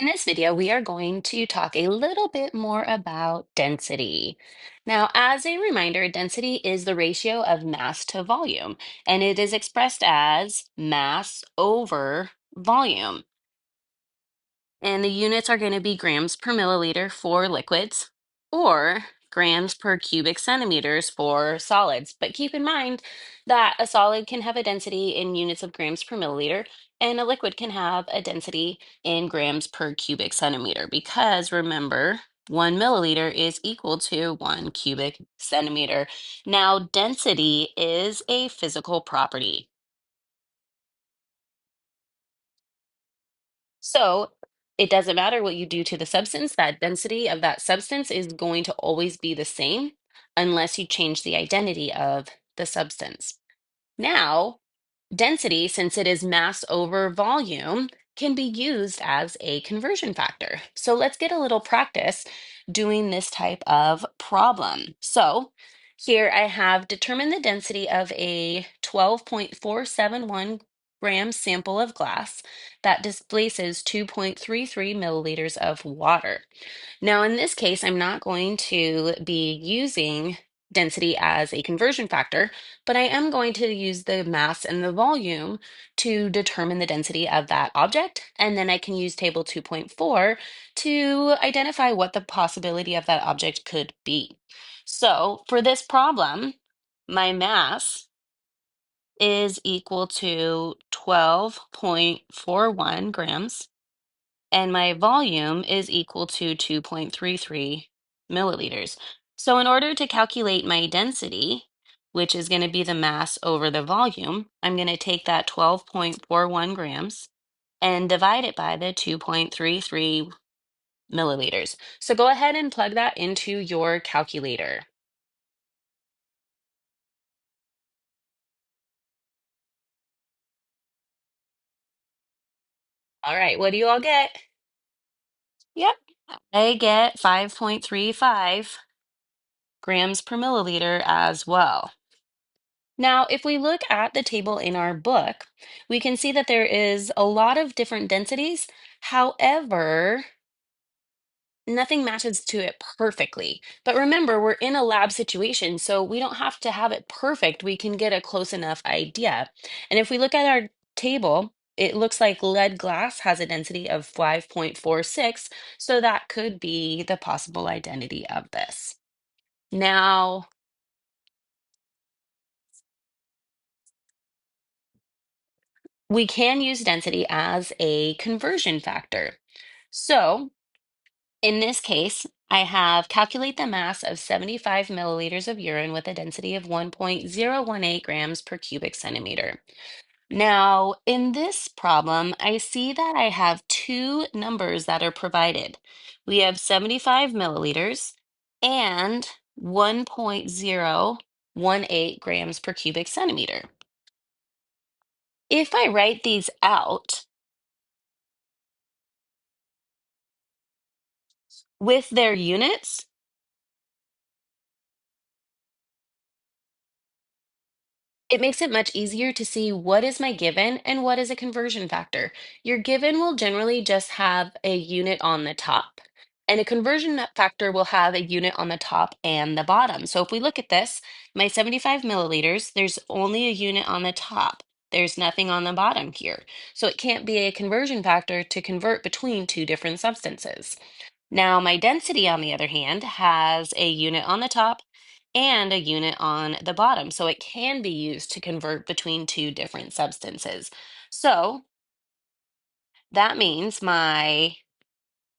In this video, we are going to talk a little bit more about density. Now, as a reminder, density is the ratio of mass to volume, and it is expressed as mass over volume. And the units are going to be grams per milliliter for liquids or grams per cubic centimeters for solids. But keep in mind that a solid can have a density in units of grams per milliliter, and a liquid can have a density in grams per cubic centimeter because remember, 1 milliliter is equal to 1 cubic centimeter. Now, density is a physical property. So it doesn't matter what you do to the substance, that density of that substance is going to always be the same unless you change the identity of the substance. Now, density, since it is mass over volume, can be used as a conversion factor. So let's get a little practice doing this type of problem. So here I have determined the density of a 12.471 gram sample of glass that displaces 2.33 milliliters of water. Now, in this case, I'm not going to be using density as a conversion factor, but I am going to use the mass and the volume to determine the density of that object. And then I can use table 2.4 to identify what the possibility of that object could be. So for this problem, my mass is equal to 12.41 grams and my volume is equal to 2.33 milliliters. So in order to calculate my density, which is going to be the mass over the volume, I'm going to take that 12.41 grams and divide it by the 2.33 milliliters. So go ahead and plug that into your calculator. All right, what do you all get? Yep, I get 5.35 grams per milliliter as well. Now, if we look at the table in our book, we can see that there is a lot of different densities. However, nothing matches to it perfectly. But remember, we're in a lab situation, so we don't have to have it perfect. We can get a close enough idea. And if we look at our table, it looks like lead glass has a density of 5.46, so that could be the possible identity of this. Now, we can use density as a conversion factor. So in this case, I have calculate the mass of 75 milliliters of urine with a density of 1.018 grams per cubic centimeter. Now, in this problem, I see that I have two numbers that are provided. We have 75 milliliters and 1.018 grams per cubic centimeter. If I write these out with their units, it makes it much easier to see what is my given and what is a conversion factor. Your given will generally just have a unit on the top, and a conversion factor will have a unit on the top and the bottom. So if we look at this, my 75 milliliters, there's only a unit on the top. There's nothing on the bottom here. So it can't be a conversion factor to convert between two different substances. Now, my density, on the other hand, has a unit on the top and a unit on the bottom. So it can be used to convert between two different substances. So that means my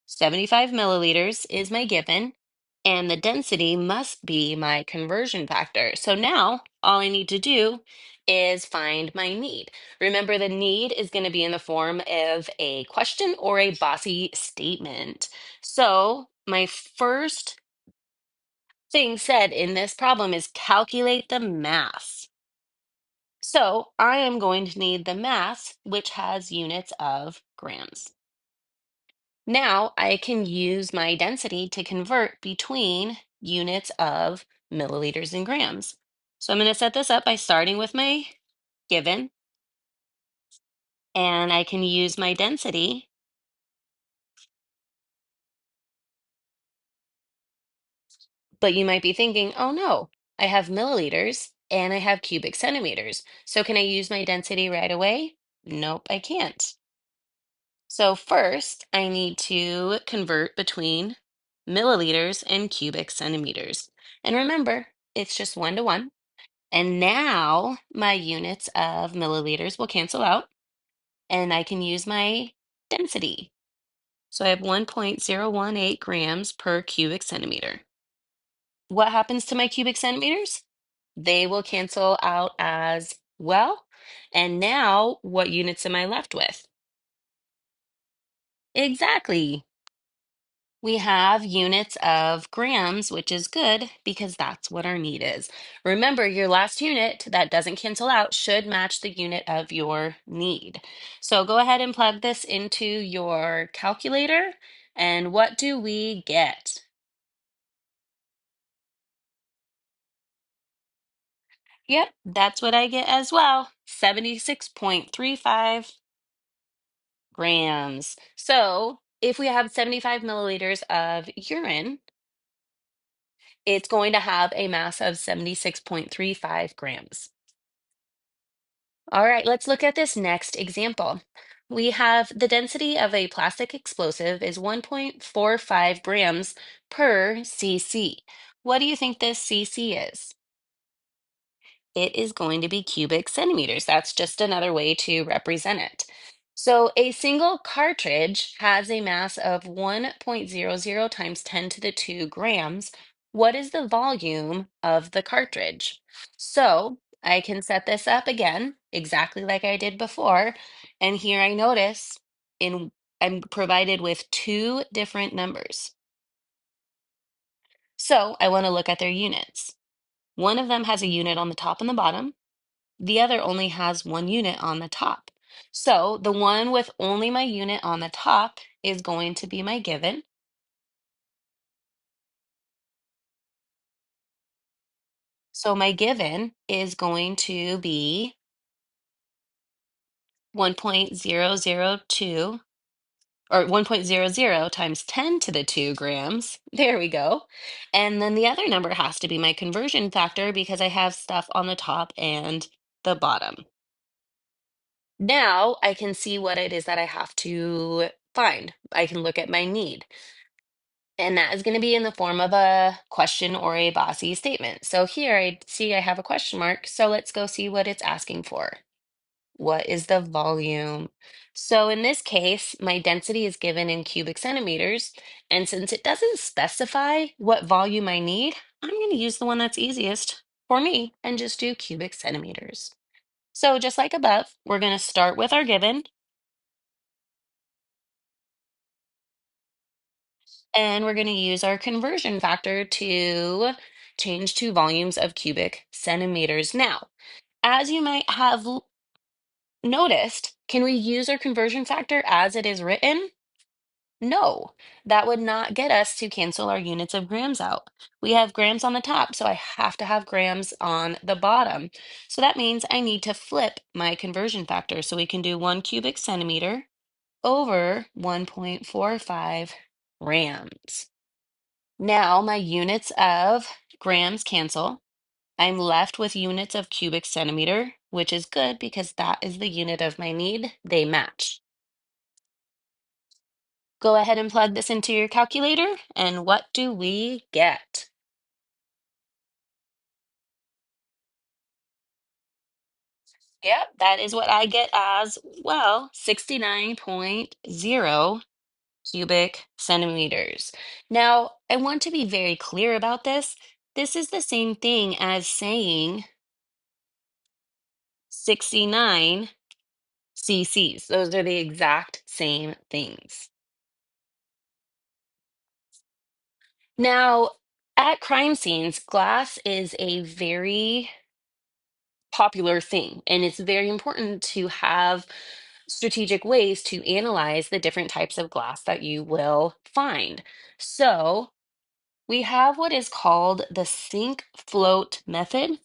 75 milliliters is my given, and the density must be my conversion factor. So now all I need to do is find my need. Remember, the need is going to be in the form of a question or a bossy statement. So my first thing said in this problem is calculate the mass. So I am going to need the mass, which has units of grams. Now I can use my density to convert between units of milliliters and grams. So I'm going to set this up by starting with my given, and I can use my density But you might be thinking, oh no, I have milliliters and I have cubic centimeters. So can I use my density right away? Nope, I can't. So first, I need to convert between milliliters and cubic centimeters. And remember, it's just 1 to 1. And now my units of milliliters will cancel out and I can use my density. So I have 1.018 grams per cubic centimeter. What happens to my cubic centimeters? They will cancel out as well. And now what units am I left with? Exactly. We have units of grams, which is good because that's what our need is. Remember, your last unit that doesn't cancel out should match the unit of your need. So go ahead and plug this into your calculator. And what do we get? Yep, that's what I get as well. 76.35 grams. So if we have 75 milliliters of urine, it's going to have a mass of 76.35 grams. All right, let's look at this next example. We have the density of a plastic explosive is 1.45 grams per cc. What do you think this cc is? It is going to be cubic centimeters. That's just another way to represent it. So a single cartridge has a mass of 1.00 times 10 to the 2 grams. What is the volume of the cartridge? So I can set this up again, exactly like I did before. And here I notice in I'm provided with two different numbers. So I want to look at their units. One of them has a unit on the top and the bottom. The other only has one unit on the top. So the one with only my unit on the top is going to be my given. So my given is going to be 1.002 or 1.00 times 10 to the 2 grams. There we go. And then the other number has to be my conversion factor because I have stuff on the top and the bottom. Now I can see what it is that I have to find. I can look at my need. And that is going to be in the form of a question or a bossy statement. So here I see I have a question mark. So let's go see what it's asking for. What is the volume? So in this case, my density is given in cubic centimeters. And since it doesn't specify what volume I need, I'm going to use the one that's easiest for me and just do cubic centimeters. So just like above, we're going to start with our given. And we're going to use our conversion factor to change to volumes of cubic centimeters. Now, as you might have noticed, can we use our conversion factor as it is written? No, that would not get us to cancel our units of grams out. We have grams on the top, so I have to have grams on the bottom. So that means I need to flip my conversion factor. So we can do 1 cubic centimeter over 1.45 grams. Now my units of grams cancel. I'm left with units of cubic centimeter, which is good because that is the unit of my need. They match. Go ahead and plug this into your calculator, and what do we get? Yep, that is what I get as well, 69.0 cubic centimeters. Now, I want to be very clear about this. This is the same thing as saying 69 cc's. Those are the exact same things. Now, at crime scenes, glass is a very popular thing, and it's very important to have strategic ways to analyze the different types of glass that you will find. So, we have what is called the sink float method.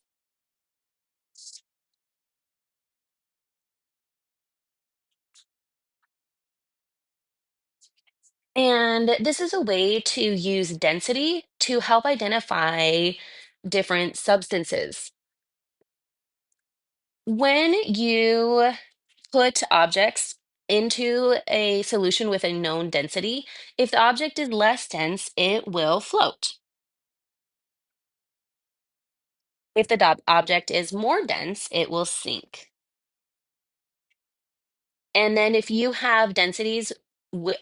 And this is a way to use density to help identify different substances. When you put objects into a solution with a known density, if the object is less dense, it will float. If the object is more dense, it will sink. And then if you have densities,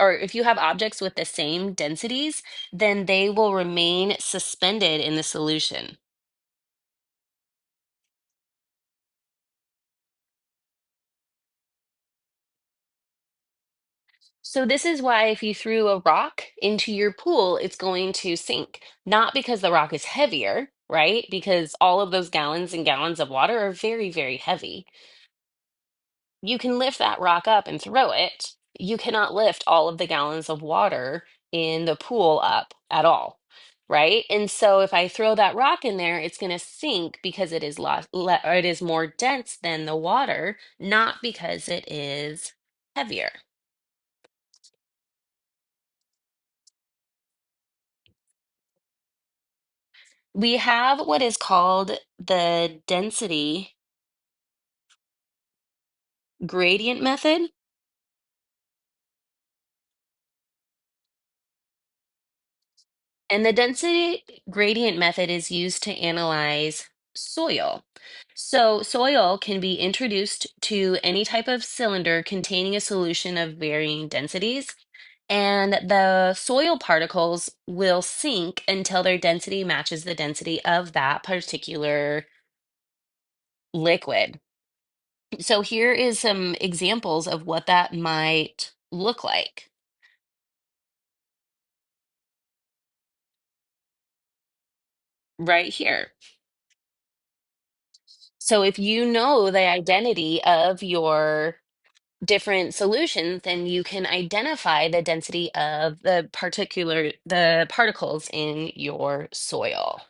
or if you have objects with the same densities, then they will remain suspended in the solution. So this is why if you threw a rock into your pool, it's going to sink. Not because the rock is heavier, right? Because all of those gallons and gallons of water are very, very heavy. You can lift that rock up and throw it. You cannot lift all of the gallons of water in the pool up at all, right? And so if I throw that rock in there, it's going to sink because it is or it is more dense than the water, not because it is heavier. We have what is called the density gradient method. And the density gradient method is used to analyze soil. So, soil can be introduced to any type of cylinder containing a solution of varying densities, and the soil particles will sink until their density matches the density of that particular liquid. So, here is some examples of what that might look like right here. So, if you know the identity of your different solutions, then you can identify the density of the particles in your soil.